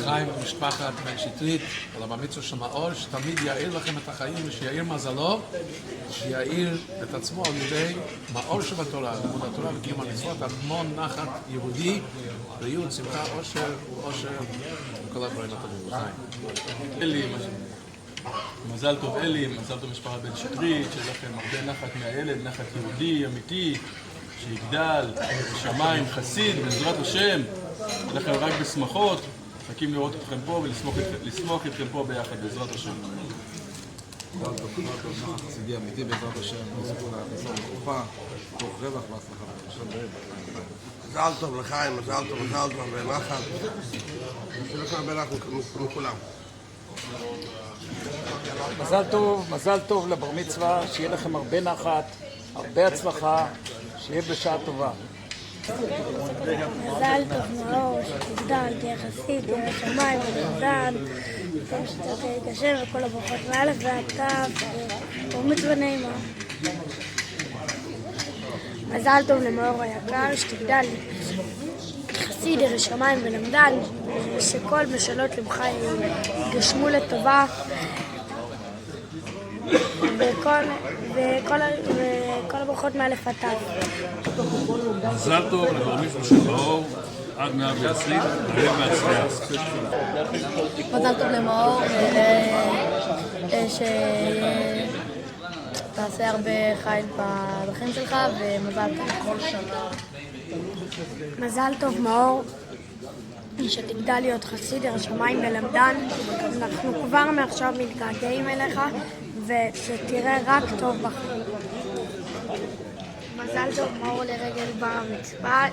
חיים ומשפחת בן שטרית על המצווה של מאור, שתמיד יאיר לכם את החיים ושיאיר מזלו, שיאיר את עצמו על ידי מאור שבתורה, לימוד התורה וקיום המצוות, המון נחת יהודי, בריאות, שמחה, עושר וכל הדברים הטובים בחיים. אלי, מזל טוב אלי, מזל טוב משפחת בן שטרית, שיש לכם הרבה נחת מהילד, נחת יהודי, אמיתי, שיגדל, בשמיים, חסיד, בעזרת השם, לכם רק בשמחות, מחכים לראות אתכם פה ולשמוח איתכם פה ביחד, בעזרת השם. מזל טוב, נחת חסידי אמיתי, בעזרת השם, נזכו להכנסה בחופה, תוך רווח והצלחה. מזל טוב לחיים, מזל טוב ונחת. שיהיה לכם הרבה נחת מכולם. מזל טוב לבר מצווה, שיהיה לכם הרבה נחת, הרבה הצלחה, שיהיה בשעה טובה. מזל טוב מאור, שתגדל, תהיה חסיד, תהיה שמיים, ותגדל, שתהיה קשה וכל הברכות מאלף ועד תו, בר מצווה נעימה. מזל טוב למאור היקר, שתגדל, חסיד, ירא שמיים ולמדן, שכל משאלות לבך יגשמו לטובה, וכל הברכות מאלף עד תו. מזל טוב לבר מצווה של מאור, עד 120, הרבה בהצלחה. מזל טוב למאור, שתעשה הרבה חיל בדרכים שלך, ומזל טוב כל שנה. מזל טוב מאור, שתגדל להיות חסיד, ירא שמיים ולמדן. אנחנו כבר מעכשיו מתגעגעים אליך, ושתראה רק טוב בחיים. מזל טוב מאור לרגל בר המצווה,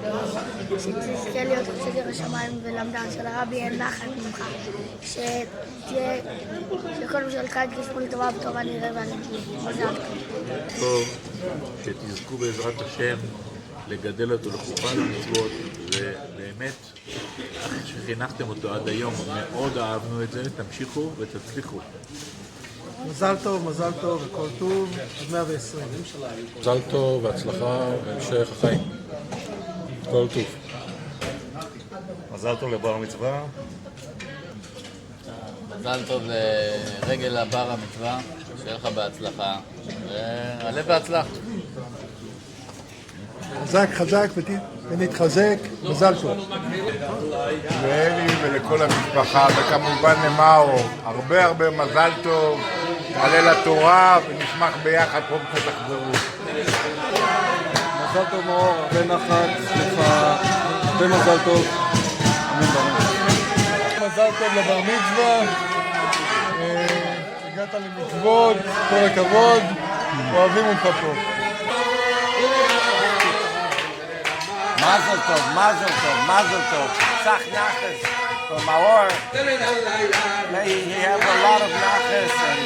שתזכה להיות חסיד ירא שמיים ולמדן, שלרבי יהיה נחת ממך, שכל משאלתך יתגשמו לטובה בתורה נראה ונגיד. מזל טוב, שתזכו בעזרת השם לגדל אותו לחופה למצוות, ובאמת איך שחינכתם אותו עד היום, מאוד אהבנו את זה, תמשיכו ותצליחו. מזל טוב וכל טוב, עד 120. מזל טוב והצלחה והמשך החיים. כל טוב. מזל טוב לבר המצווה. מזל טוב לרגל הבר המצווה, שיהיה לך בהצלחה, ועלה בהצלח. חזק ונתחזק, מזל טוב. לאלי ולכל המשפחה, וכמובן למאור, הרבה מזל טוב, נעלה לתורה ונשמח ביחד פה כשתחזרו. מזל טוב מאור, הרבה נחת, שמחה, הרבה מזל טוב. מזל טוב לבר מצווה, הגעת למצוות, כל הכבוד, אוהבים אותך פה. Mazel tov. Sach nachas for Maor. May he have a lot of nachas and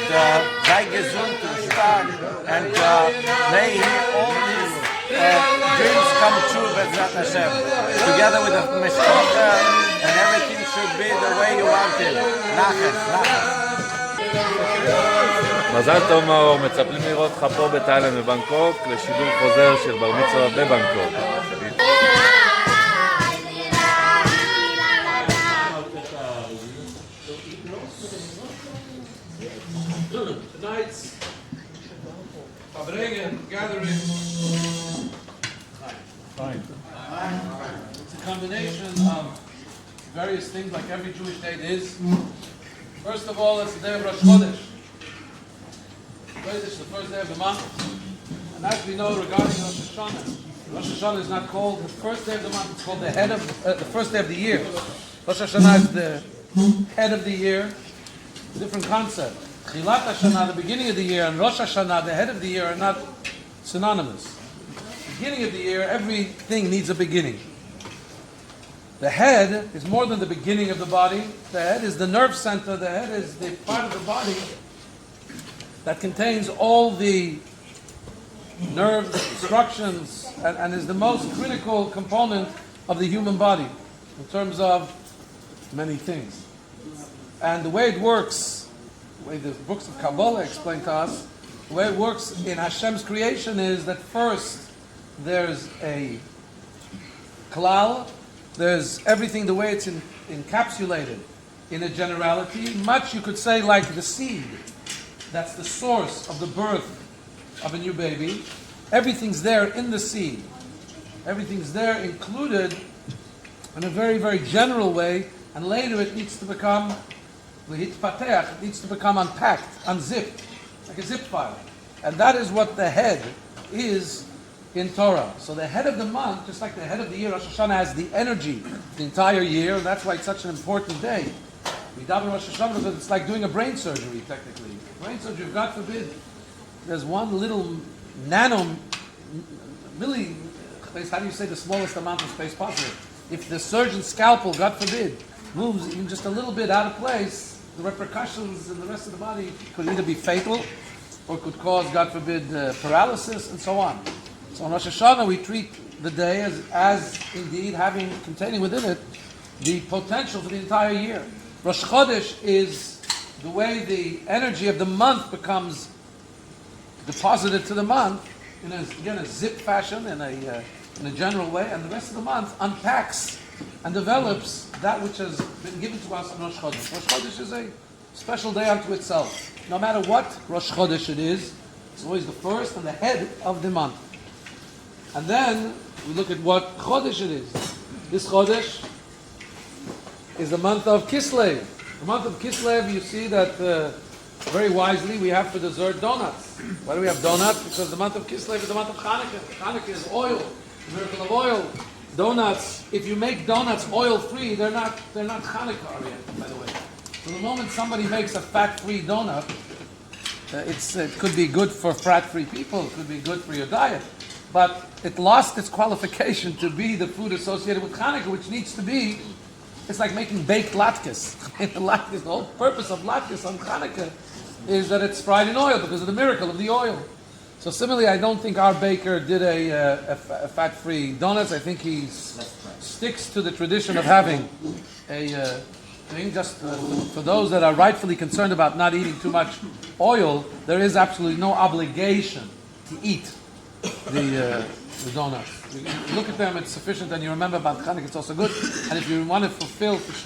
sei gesund und stark. And may he all his dreams come true, B'ezrat Hashem. Together with the mishpacha, and everything should be the way you want it. Nachas. מזל טוב מאור, מצפים לראות לך פה בתאילנד בבנגקוק לשידור חוזר של בר מצווה בבנגקוק. Tonight's gathering it's a combination of various things like every Jewish day is. First of all, it's the day of Rosh Chodesh. Chodesh is the first day of the month. And as we know regarding Rosh Hashanah is not called the first day of the month, it's called the first day of the year. Rosh Hashanah is the head of the year, different concept. Chilat Hashanah, the beginning of the year, and Rosh Hashanah, the head of the year, are not synonymous. Beginning of the year, everything needs a beginning. The head is more than the beginning of the body. The head is the nerve center. The head is the part of the body that contains all the nerves, instructions, and is the most critical component of the human body in terms of many things. And the way it works, the way the books of Kabbalah explain to us, the way it works in Hashem's creation is that first there's a klal, there's everything the way it's encapsulated in a generality. Much you could say like the seed. That's the source of the birth of a new baby. Everything's there in the seed. Everything's there included in a very, very general way, and later it needs to become it needs to become unpacked, unzipped, like a zip file. And that is what the head is in Torah. So the head of the month, just like the head of the year, Rosh Hashanah has the energy the entire year, and that's why it's such an important day. We daven Rosh Hashanah because it's like doing a brain surgery, technically. Brain surgery, God forbid, there's one little milli, how do you say the smallest amount of space possible? If the surgeon's scalpel, God forbid, moves even just a little bit out of place, the repercussions in the rest of the body could either be fatal or could cause, God forbid, paralysis and so on. So on Rosh Hashanah we treat the day as indeed containing within it the potential for the entire year. Rosh Chodesh is the way the energy of the month becomes deposited to the month in a zip fashion, in a general way, and the rest of the month unpacks and develops that which has been given to us on Rosh Chodesh. Rosh Chodesh is a special day unto itself. No matter what Rosh Chodesh it is, it's always the first and the head of the month. And then we look at what Chodesh it is. This Chodesh is the month of Kislev. The month of Kislev, you see that very wisely we have for dessert donuts. Why do we have donuts? Because the month of Kislev is the month of Hanukkah. Hanukkah is oil, the miracle of oil. Donuts, if you make donuts oil-free, they're not Hanukkah-oriented, by the way. So the moment somebody makes a fat-free donut, it could be good for fat-free people, it could be good for your diet, but it lost its qualification to be the food associated with Hanukkah, which needs to be, it's like making baked latkes. The whole purpose of latkes on Hanukkah is that it's fried in oil because of the miracle of the oil. So similarly, I don't think our baker did a fat-free donuts. I think he sticks to the tradition of having a thing. Just for those that are rightfully concerned about not eating too much oil, there is absolutely no obligation to eat the donuts. You look at them, it's sufficient, and you remember about Chanukah, it's also good. And if you want to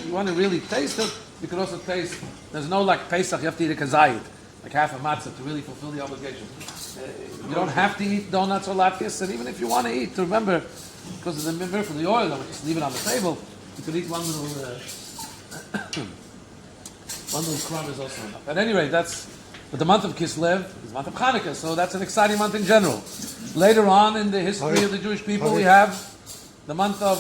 you want to really taste it, you can also taste. There's no like Pesach, you have to eat a kazayit, like half a matzah to really fulfill the obligation. You don't have to eat donuts or latkes, and even if you want to eat, to remember, because of the miracle of the oil, I would just leave it on the table. You could eat one little crumb is also enough. At any rate, but the month of Kislev is the month of Hanukkah, so that's an exciting month in general. Later on in the history of the Jewish people, we have the month of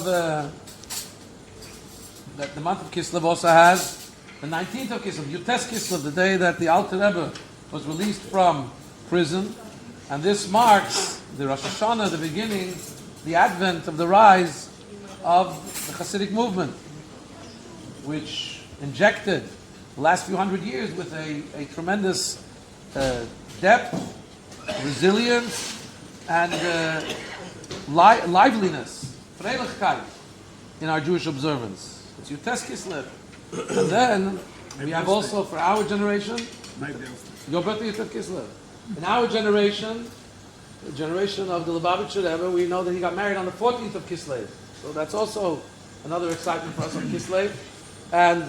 Kislev also has the 19th of Kislev, Yutes Kislev, the day that the Alter Rebbe was released from prison. And this marks the Rosh Hashanah, the beginning, the advent of the rise of the Hasidic movement, which injected the last few hundred years with a tremendous depth, resilience, and liveliness, freilichkeit, in our Jewish observance. It's Yutes Kislev. And then we have also for our generation, your birthday Yutes Kislev. In our generation, the generation of the Lubavitcher Rebbe, we know that he got married on the 14th of Kislev. So that's also another excitement for us on Kislev. And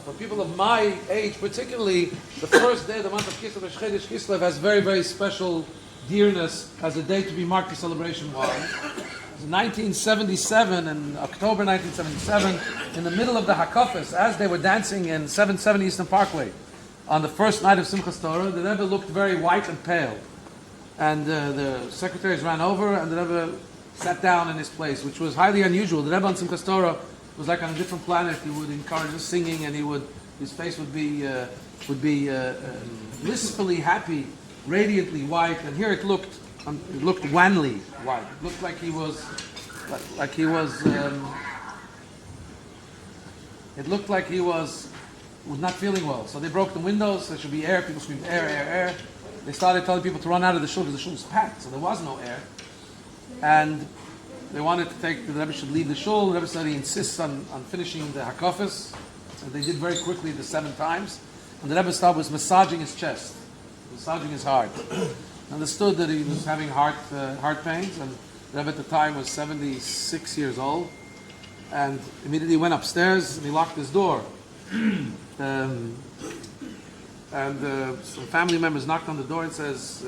for people of my age, particularly, the first day of the month of Kislev, Chodesh Kislev, has very, very special dearness as a day to be marked for celebration. Why? In 1977, in October 1977, in the middle of the Hakafas, as they were dancing in 770 Eastern Parkway, on the first night of Simchas Torah, the Rebbe looked very white and pale. And the secretaries ran over, and the Rebbe sat down in his place, which was highly unusual. The Rebbe on Simchas Torah was like on a different planet. He would encourage us singing, and his face would be blissfully happy, radiantly white. And here it looked wanly white. It looked like he was, it looked like he was not feeling well. So they broke the windows. There should be air. People screamed air, air, air. They started telling people to run out of the shul because the shul was packed, so there was no air. And they wanted to the Rebbe should leave the shul. The Rebbe said he insists on finishing the hakafas. So they did very quickly the 7 times. And the Rebbe started was massaging his chest, massaging his heart. Understood that he was having heart pains, and the Rebbe at the time was 76 years old. And immediately went upstairs and he locked his door. Some family members knocked on the door and says,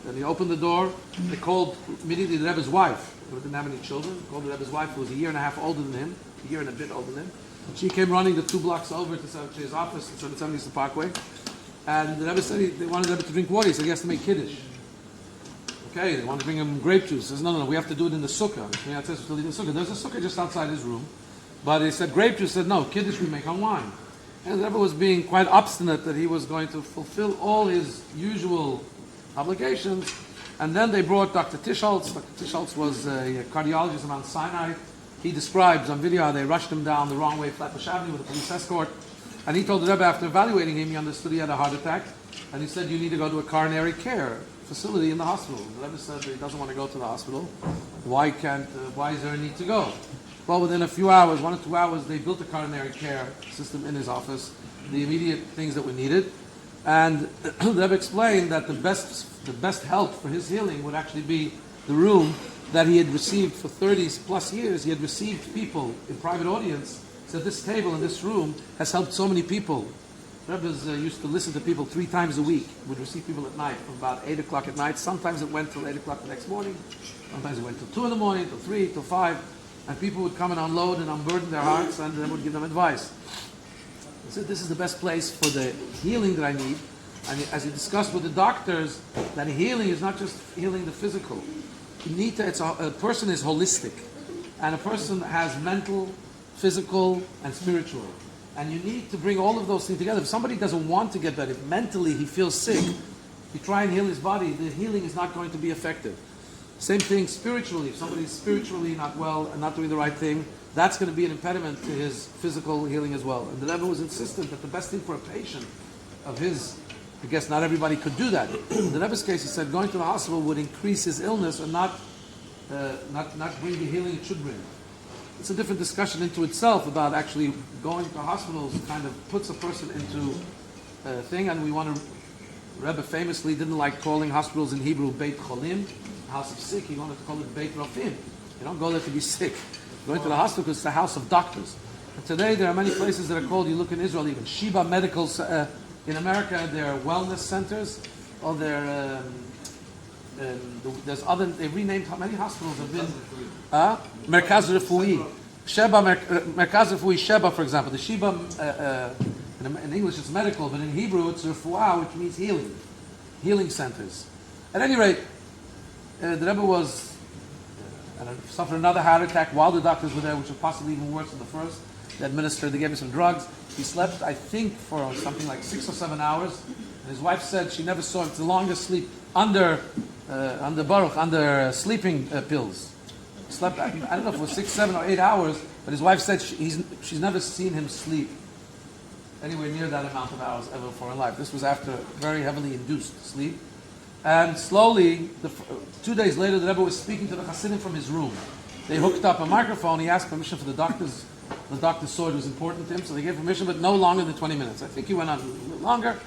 and he opened the door. They called immediately the Rebbe's wife, who didn't have any children. Called the Rebbe's wife, who was a year and a half older than him, a year and a bit older than him. She came running the 2 blocks over to his office in 70th Parkway. And the Rebbe said they wanted the Rebbe to drink water. He said he has to make Kiddush. Okay, they wanted to bring him grape juice. He says, no, we have to do it in the sukkah. There's a sukkah just outside his room. But he said grape juice. He said, no, Kiddush we make on wine. And the Rebbe was being quite obstinate that he was going to fulfill all his usual obligations. And then they brought Dr. Tischholz. Dr. Tischholz was a cardiologist on Mount Sinai. He describes on video how they rushed him down the wrong way, Flatbush Avenue, with a police escort. And he told the Rebbe, after evaluating him, he understood he had a heart attack. And he said, you need to go to a coronary care facility in the hospital. The Rebbe said that he doesn't want to go to the hospital. Why is there a need to go? Well, within a few hours, 1 or 2 hours, they built a coronary care system in his office, the immediate things that were needed. And the Rebbe explained that the best help for his healing would actually be the room that he had received for 30 plus years. He had received people in private audience. So this table in this room has helped so many people. Rebbes used to listen to people 3 times a week. Would receive people at night from about 8 o'clock at night. Sometimes it went till 8 o'clock the next morning. Sometimes it went till 2 in the morning, till 3, till 5. And people would come and unload and unburden their hearts, and then would give them advice. He said, this is the best place for the healing that I need. And as he discussed with the doctors, that healing is not just healing the physical. You need to, a person is holistic. And a person has mental, physical, and spiritual. And you need to bring all of those things together. If somebody doesn't want to get better, if mentally he feels sick, you try and heal his body, the healing is not going to be effective. Same thing spiritually. If somebody is spiritually not well and not doing the right thing, that's going to be an impediment to his physical healing as well. And the Rebbe was insistent that the best thing for a patient of his, I guess not everybody could do that. In the Rebbe's case, he said going to the hospital would increase his illness and not bring the healing it should bring. It's a different discussion into itself about actually going to hospitals kind of puts a person into a thing, and we want to, Rebbe famously didn't like calling hospitals in Hebrew Beit Cholim, house of sick. He wanted to call it Beit Rofim. You don't go there to be sick. You're going to the hospital because it's the house of doctors. And today there are many places that are called, you look in Israel even, Sheba Medical, in America there are wellness centers, or there there's other, they've renamed, how many hospitals have been? Merkaz Refui. Sheba, Merkaz Refui Sheba, for example. The Sheba, in English it's medical, but in Hebrew it's Refuah, which means healing. Healing centers. At any rate, the Rebbe was, suffered another heart attack while the doctors were there, which was possibly even worse than the first. They gave him some drugs. He slept, I think, for something like 6 or 7 hours. And his wife said she never saw him. It's the longest sleep under sleeping pills. He slept, I don't know if it was 6, 7, or 8 hours, but his wife said she's never seen him sleep anywhere near that amount of hours ever before in life. This was after very heavily induced sleep. And slowly, 2 days later, the Rebbe was speaking to the Hasidim from his room. They hooked up a microphone. He asked permission for the doctors. The doctor saw it was important to him, so they gave permission, but no longer than 20 minutes. I think he went on a little longer.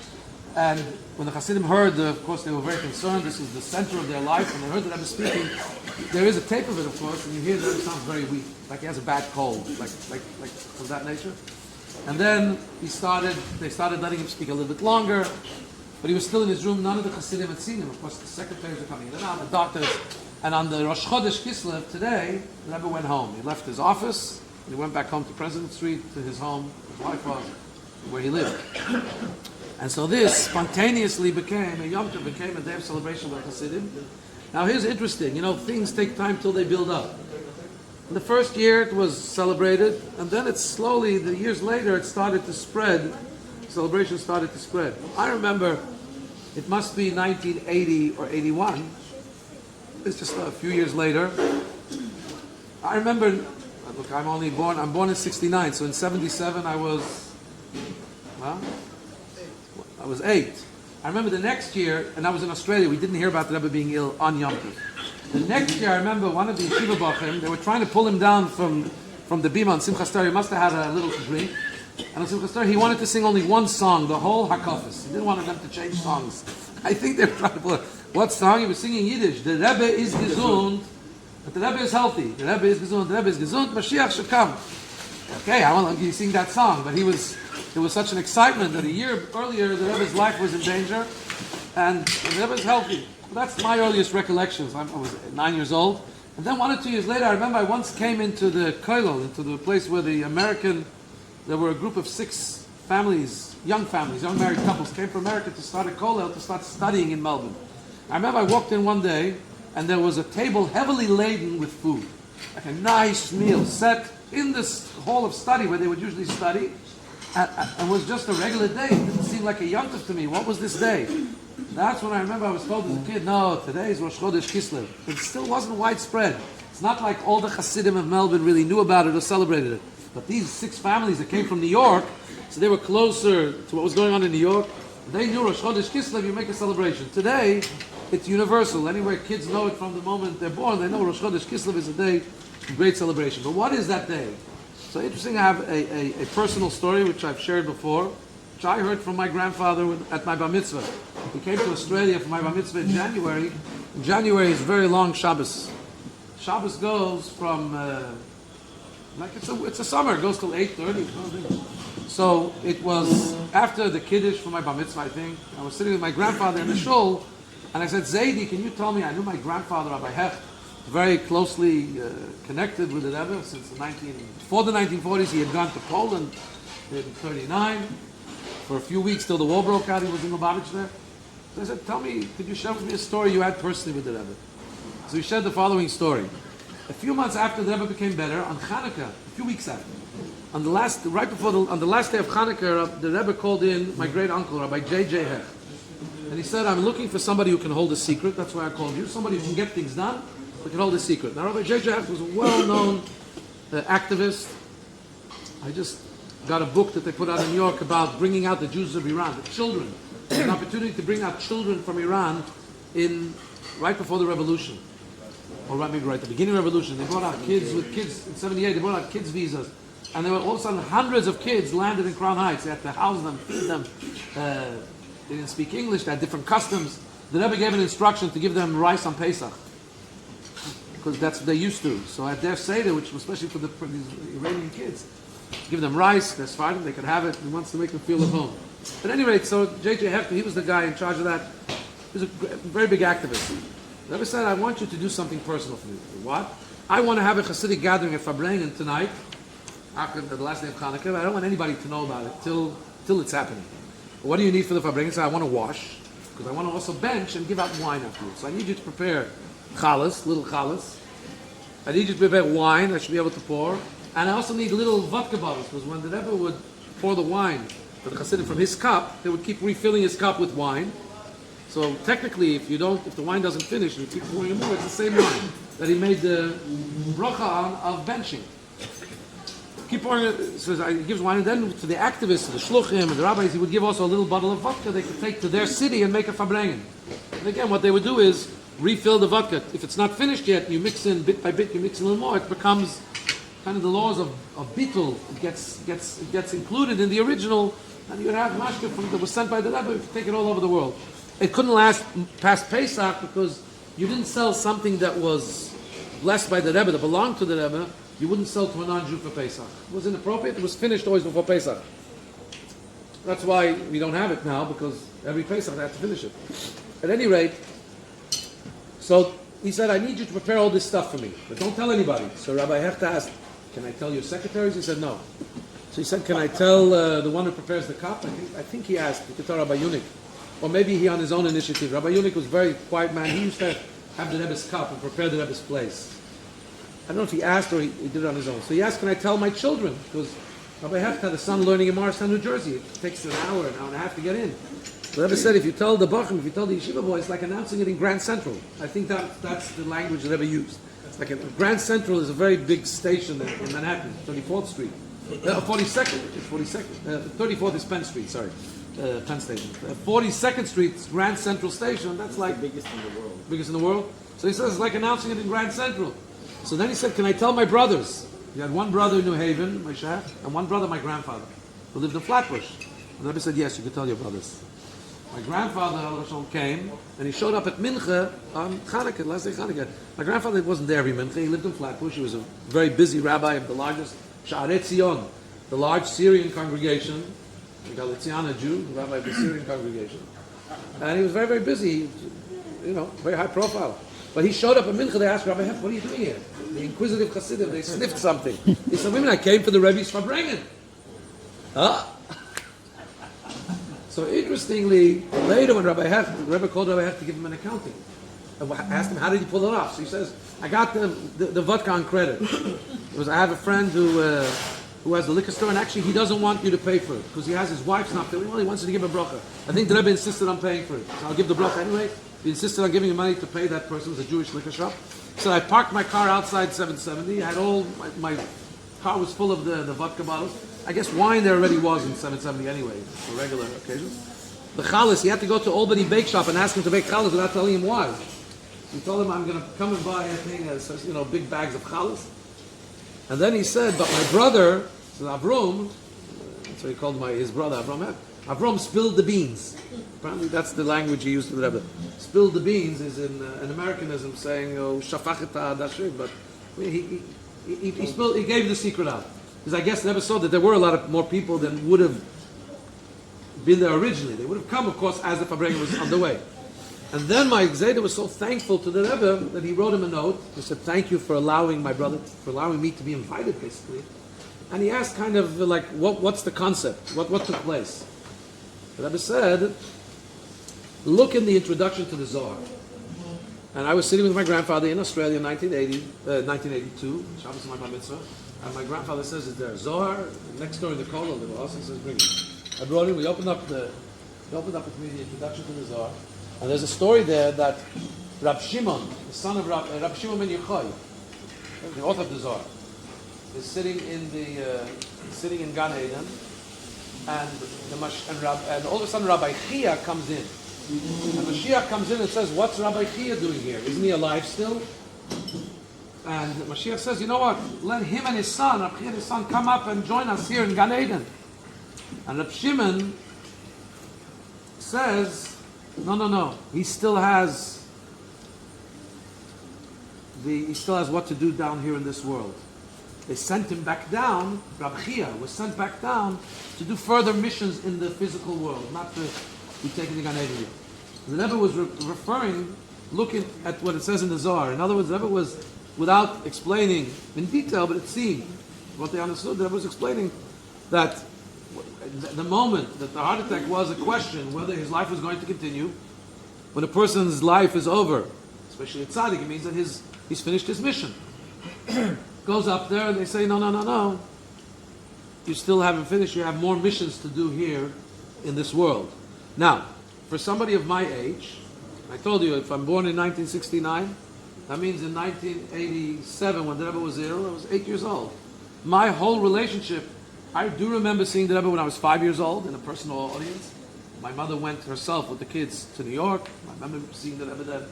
And when the Hasidim heard, of course, they were very concerned. This was the center of their life. When they heard the Rebbe speaking, there is a tape of it, of course, and you hear that it sounds very weak, like he has a bad cold, like of that nature. And then they started letting him speak a little bit longer. But he was still in his room. None of the Hasidim had seen him. Of course, the secretaries are coming in and out, the doctors. And on the Rosh Chodesh Kislev today, the Rebbe went home. He left his office, and he went back home to President Street, to his home, his wife was, where he lived. And so this spontaneously became a Yom Tov, became a day of celebration by Hasidim. Now here's interesting. Things take time till they build up. In the first year, it was celebrated, and then it slowly, the years later, it started to spread. Celebration started to spread. I remember, it must be 1980 or 81. It's just a few years later. I remember, look, I'm born in 69, so in 77 I was 8. I remember the next year, and I was in Australia, we didn't hear about the Rebbe being ill on Yom Tov. The next year, I remember one of the yeshiva bachim, they were trying to pull him down from the bima on Simchas Torah. He must have had a little drink. And on Simchas Torah, he wanted to sing only one song, the whole Hakafis. He didn't want them to change songs. I think they were trying to pull it. What song? He was singing Yiddish. The Rebbe is gesund, but the Rebbe is healthy. The Rebbe is gesund, Mashiach should come. Okay, how long can you sing that song? But he was there was such an excitement that a year earlier the Rebbe's life was in danger, and the Rebbe's healthy. Well, that's my earliest recollections. I was 9 years old. And then 1 or 2 years later, I remember I once came into the kollel, into the place where there were a group of 6 families, young married couples, came from America to start a kollel, to start studying in Melbourne. I remember I walked in one day, and there was a table heavily laden with food. Like a nice meal set in this hall of study where they would usually study. And it was just a regular day. It didn't seem like a yontif to me. What was this day? That's when I remember I was told as a kid, no, today is Rosh Chodesh Kislev. It still wasn't widespread. It's not like all the Hasidim of Melbourne really knew about it or celebrated it. But these 6 families that came from New York, so they were closer to what was going on in New York. They knew Rosh Chodesh Kislev, you make a celebration. Today, it's universal. Anywhere kids know it from the moment they're born, they know Rosh Chodesh Kislev is a day of great celebration. But what is that day? So interesting, I have a personal story which I've shared before, which I heard from my grandfather at my bar mitzvah. He came to Australia for my bar mitzvah in January. In January is very long Shabbos. Shabbos goes from, it's a summer, it goes till 8:30. So it was after the Kiddush for my bar mitzvah, I think. I was sitting with my grandfather in the shul, and I said, Zaidi, can you tell me, I knew my grandfather, Rabbi Hecht, very closely connected with the Rebbe before the 1940s. He had gone to Poland in 1939 for a few weeks till the war broke out. He was in Lubavitch there. So I said, tell me, could you share with me a story you had personally with the Rebbe? So he shared the following story. A few months after the Rebbe became better, on Hanukkah, a few weeks after, on the last day of Hanukkah, the Rebbe called in my great uncle, Rabbi J.J. Hecht. And he said, I'm looking for somebody who can hold a secret. That's why I called you. Somebody who can get things done, but can hold a secret. Now, Rabbi J.J. Hecht was a well-known activist. I just got a book that they put out in New York about bringing out the Jews of Iran, the children. An opportunity to bring out children from Iran right before the revolution. Or maybe right at the beginning of the revolution. They brought out kids in 78, they brought out kids visas. And there were all of a sudden hundreds of kids landed in Crown Heights. They had to house them, feed them. They didn't speak English, they had different customs. The Rebbe gave an instruction to give them rice on Pesach, because that's what they used to. So at their Seder, which was especially for these Iranian kids, give them rice, they're Sephardim, they could have it. He wants to make them feel at home. At any rate, so J.J. Hefner, he was the guy in charge of that. He was a very big activist. The Rebbe said, I want you to do something personal for me. What? I want to have a Hasidic gathering at Farbrengen tonight, after the last day of Hanukkah, but I don't want anybody to know about it till it's happening. What do you need for the Farbrengen? So I want to wash, because I want to also bench and give out wine afterwards. So I need you to prepare chalas, little chalas. I need you to prepare wine I should be able to pour. And I also need little vodka bottles, because when the Rebbe would pour the wine for the Hasidim from his cup, they would keep refilling his cup with wine. So technically, if the wine doesn't finish, and you keep pouring more, it's the same wine that he made the bracha on of benching. Keep pouring it, so he gives wine, and then to the activists, to the shluchim, and the rabbis, he would give also a little bottle of vodka they could take to their city and make a farbrengen. And again, what they would do is refill the vodka. If it's not finished yet, you mix in bit by bit, you mix in a little more, it becomes kind of the laws of bittul. It gets included in the original, and you have mashke that was sent by the Rebbe, you take it all over the world. It couldn't last past Pesach because you didn't sell something that was blessed by the Rebbe, that belonged to the Rebbe. You wouldn't sell to a non-Jew for Pesach. It was inappropriate. It was finished always before Pesach. That's why we don't have it now, because every Pesach they have to finish it. At any rate, so he said, I need you to prepare all this stuff for me, but don't tell anybody. So Rabbi Hecht asked, can I tell your secretaries? He said, no. So he said, can I tell the one who prepares the cup? I think he asked, he could tell Rabbi Yunik. Or maybe he on his own initiative. Rabbi Yunik was a very quiet man. He used to have the Rebbe's cup and prepare the Rebbe's place. I don't know if he asked or he did it on his own. So he asked, can I tell my children? Because Rabbi Hecht had a son learning in Morristown, New Jersey. It takes an hour and a half to get in. The Rebbe said, if you tell the Bachim, if you tell the yeshiva boys, it's like announcing it in Grand Central. I think that's the language the Rebbe used. It's like Grand Central is a very big station in Manhattan, 34th Street. 42nd, it's 42nd. 34th is Penn Street, sorry. Penn Station. 42nd Street, Grand Central Station, that's like biggest in the world. Biggest in the world? So he says, it's like announcing it in Grand Central. So then he said, can I tell my brothers? He had one brother in New Haven, my Shach, and one brother, my grandfather, who lived in Flatbush. And the Rebbe said, yes, you can tell your brothers. My grandfather came, and he showed up at Mincha on Hanukkah, last day Hanukkah. My grandfather wasn't there every Mincha, he lived in Flatbush. He was a very busy rabbi of the largest Sha'arei Tzion, the large Syrian congregation a Galiciana Jew, rabbi of the Syrian congregation. And he was very, very busy, very high profile. But he showed up at Mincha, they asked Rabbi Hef, what are you doing here? The inquisitive Hasidim, they sniffed something. He said, women, I came for the Rebbe's Farbrengen. Huh? So interestingly, later when the Rebbe called Rabbi Hef to give him an accounting. I asked him, how did you pull it off? So he says, I got the vodka on credit. I have a friend who has a liquor store, and actually he doesn't want you to pay for it, because he has his wife's not there. Well, he wants you to give a bracha. I think the Rebbe insisted on paying for it. So I'll give the bracha anyway. He insisted on giving him money to pay that person. It was a Jewish liquor shop. So I parked my car outside 770. I had my car was full of the vodka bottles. I guess wine there already was in 770 anyway, for regular occasions. The challis, he had to go to Albany Bake Shop and ask him to bake challis without telling him why. He told him, I'm going to come and buy a thing, big bags of challis. And then he said, but my brother, so Avrom, so he called his brother Avrom, Avrom spilled the beans. Apparently that's the language he used to the Rebbe. Spilled the beans is an Americanism saying, shafacheta dashir, but he gave the secret out. Because I guess the Rebbe saw that there were a lot of more people than would have been there originally. They would have come, of course, as the Farbrengen was underway. And then my Zayda was so thankful to the Rebbe that he wrote him a note. He said, thank you for allowing my brother, for allowing me to be invited, basically. And he asked kind of like, what's the concept? What took place? The Rebbe said, look in the introduction to the Zohar. And I was sitting with my grandfather in Australia in 1982, Shabbos my bar mitzvah, and my grandfather says, is there a Zohar? Next door in the kollel, the boss, he says, bring it. I brought it, we opened up with me the introduction to the Zohar, and there's a story there that Rab Shimon, the son of Rab Shimon ben Yochai, the author of the Zohar, is sitting in Gan Eden, and all of a sudden Rabbi Chia comes in. And Mashiach comes in and says, what's Rabbi Chia doing here? Isn't he alive still? And Mashiach says, you know what? Let him and his son, Rabbi Chia and his son, come up and join us here in Gan Eden. And Rabbi Shimon says, no. He still has what to do down here in this world. They sent him back down. Rabbi Chia was sent back down to do further missions in the physical world, not to be taken to Gan Eden here. The Rebbe was looking at what it says in the Zohar. In other words, the Rebbe was, without explaining in detail, but it seemed what they understood, the Rebbe was explaining that the moment that the heart attack was a question whether his life was going to continue. When a person's life is over, especially a tzaddik, it means that he's finished his mission. Goes up there and they say, no. You still haven't finished. You have more missions to do here in this world. Now, for somebody of my age, I told you, if I'm born in 1969, that means in 1987, when the Rebbe was ill, I was 8 years old. My whole relationship, I do remember seeing the Rebbe when I was 5 years old in a personal audience. My mother went herself with the kids to New York. I remember seeing the Rebbe then,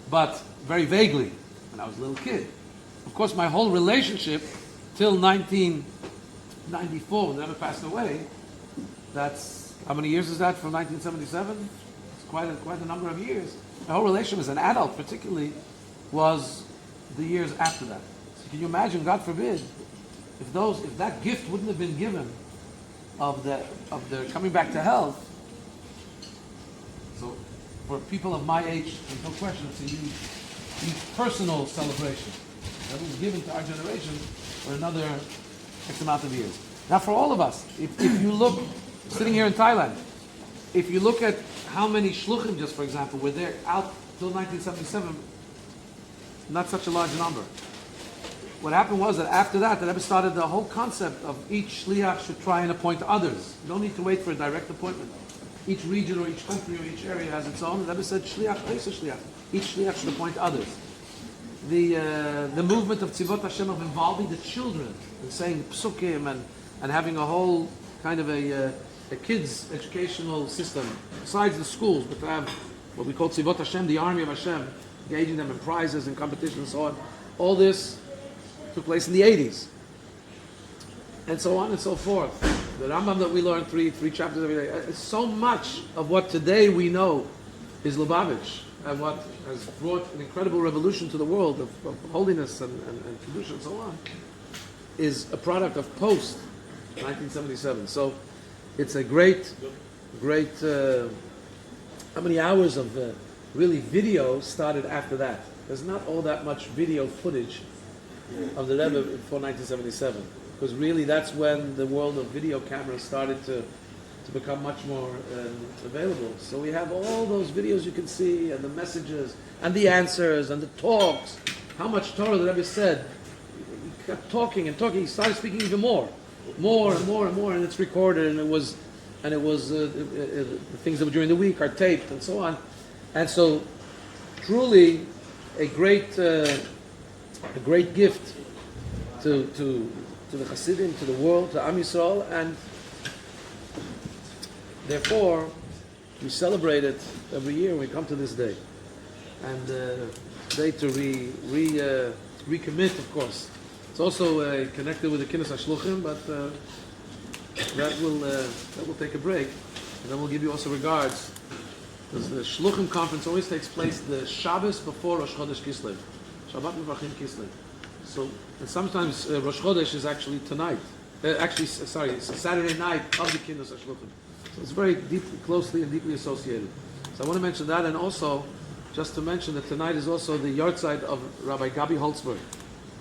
but very vaguely when I was a little kid. Of course, my whole relationship till 1994, when the Rebbe passed away, that's, how many years is that from 1977? It's quite a number of years. My whole relationship as an adult, particularly, was the years after that. So can you imagine, God forbid, if that gift wouldn't have been given of the coming back to health? So for people of my age, there's no question, it's a huge personal celebration that was given to our generation for another X amount of years. Now for all of us, if you look, sitting here in Thailand, if you look at how many shluchim, just for example, were there out till 1977, not such a large number. What happened was that after that, the Rebbe started the whole concept of each shliach should try and appoint others. You don't need to wait for a direct appointment. Each region or each country or each area has its own. The Rebbe said shliach, shliach. Each shliach should appoint others. The movement of Tzivot Hashem, of involving the children and saying psukim and having a whole kind of a kids educational system besides the schools, but to have what we call Tzivot Hashem, the army of Hashem, engaging them in prizes and competitions and so on. All this took place in the 80s, and so on and so forth. The Rambam that we learn three chapters every day. So much of what today we know is Lubavitch, and what has brought an incredible revolution to the world of holiness and kedusha and so on, is a product of post 1977. So it's a great, how many hours of really video started after that? There's not all that much video footage of the Rebbe before 1977, because really that's when the world of video cameras started to become much more available. So we have all those videos you can see, and the messages, and the answers, and the talks. How much Torah the Rebbe said. He kept talking and talking. He started speaking even more and more, and it's recorded, and it was the things that were during the week are taped and so on. And so, truly, a great gift to the Hasidim, to the world, to Am Yisrael, and therefore we celebrate it every year when we come to this day. And today to recommit, of course. It's also connected with the Kinnis HaShluchim, but that will take a break, and then we'll give you also regards. Because the Shluchim conference always takes place the Shabbos before Rosh Chodesh Kislev. Shabbat Mevarchim Kislev. So, and sometimes Rosh Chodesh is actually tonight. It's Saturday night of the Kinnis HaShluchim. So it's very deeply, closely and deeply associated. So I want to mention that, and also, just to mention that tonight is also the yahrzeit of Rabbi Gabi Holtzberg,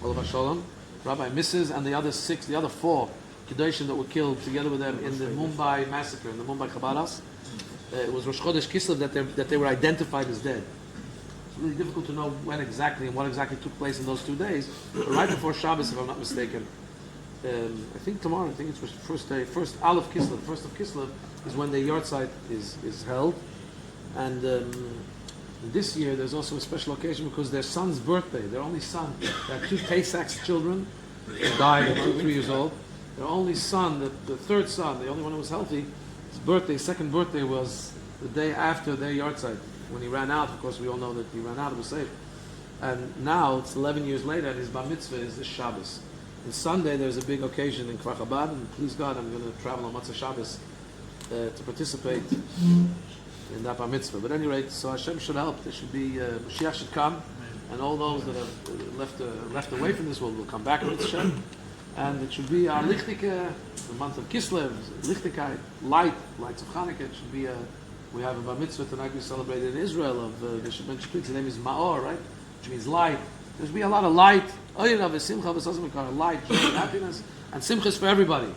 Olav Shalom, Rabbi Mrs. and the other four Kedoshim that were killed together with them in the Mumbai massacre, in the Mumbai Chabadas. It was Rosh Chodesh Kislev that they were identified as dead. It's really difficult to know when exactly and what exactly took place in those 2 days. But right before Shabbos, if I'm not mistaken, I think tomorrow, I think it's the first day, first Aleph Kislev, first of Kislev is when the yahrzeit is held. And this year there's also a special occasion because their son's birthday, their only son, they had 2 Pesach's children, they died at 2, 3 years old. Their only son, the third son, the only one who was healthy, his birthday, second birthday was the day after their yahrzeit. When he ran out, of course we all know that he ran out, it was safe. And now, it's 11 years later, and his bar mitzvah is this Shabbos. And Sunday there's a big occasion in Kfar Chabad, and please God, I'm going to travel on Matzah Shabbos to participate in that bar mitzvah. But at any rate, so Hashem should help. There should be, Mashiach should come, and all those that have left away from this world will come back with Hashem. And it should be our Lichtike, the month of Kislev, Lichtigkeit, lights of Chanukah. It should be we have a bar mitzvah tonight we celebrated in Israel of the Shtrit's. His name is מאור, right? Which means light. There should be a lot of light, light, joy, happiness, and simchas for everybody.